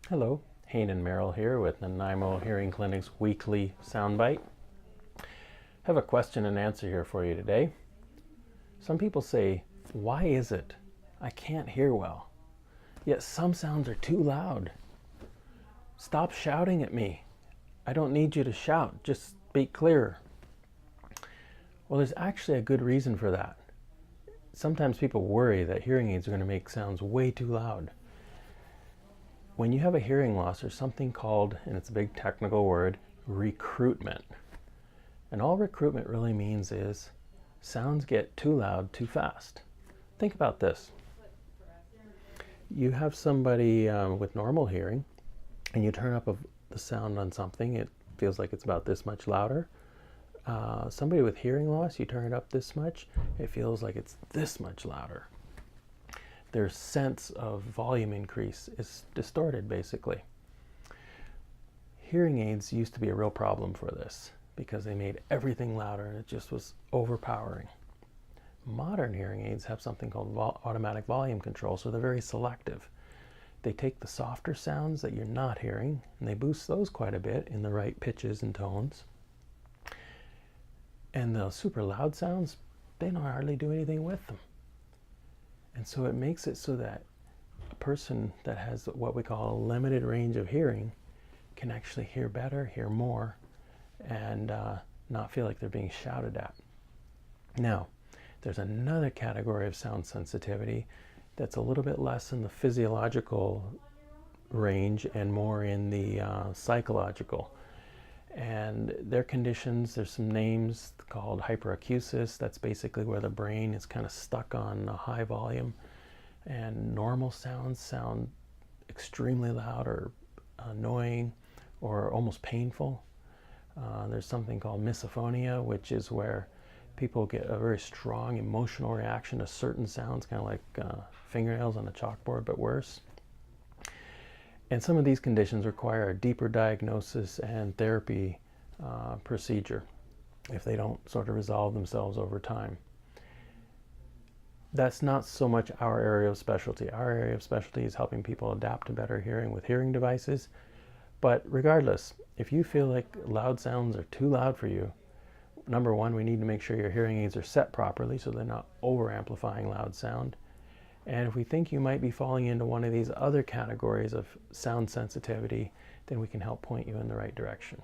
Hello, Hayne and Merrill here with Nanaimo Hearing Clinic's weekly soundbite. I have a question and answer here for you today. Some people say, why is it I can't hear well, yet some sounds are too loud? Stop shouting at me. I don't need you to shout, just speak clearer. Well, there's actually a good reason for that. Sometimes people worry that hearing aids are going to make sounds way too loud. When you have a hearing loss, there's something called, and it's a big technical word, recruitment. And all recruitment really means is sounds get too loud too fast. Think about this. You have somebody with normal hearing, and you turn up the sound on something, it feels like it's about this much louder. Somebody with hearing loss, you turn it up this much, it feels like it's this much louder. Their sense of volume increase is distorted, basically. Hearing aids used to be a real problem for this because they made everything louder and it just was overpowering. Modern hearing aids have something called automatic volume control, so they're very selective. They take the softer sounds that you're not hearing and they boost those quite a bit in the right pitches and tones. And the super loud sounds, they don't hardly do anything with them. And so it makes it so that a person that has what we call a limited range of hearing can actually hear better, hear more, and not feel like they're being shouted at. Now, there's another category of sound sensitivity that's a little bit less in the physiological range and more in the psychological. And their conditions, there's some names called hyperacusis. That's basically where the brain is kind of stuck on a high volume. And normal sounds sound extremely loud or annoying or almost painful. There's something called misophonia, which is where people get a very strong emotional reaction to certain sounds, kind of like fingernails on a chalkboard, but worse. And some of these conditions require a deeper diagnosis and therapy procedure if they don't sort of resolve themselves over time. That's not so much our area of specialty. Our area of specialty is helping people adapt to better hearing with hearing devices. But regardless, if you feel like loud sounds are too loud for you, number one, we need to make sure your hearing aids are set properly so they're not over-amplifying loud sound. And if we think you might be falling into one of these other categories of sound sensitivity, then we can help point you in the right direction.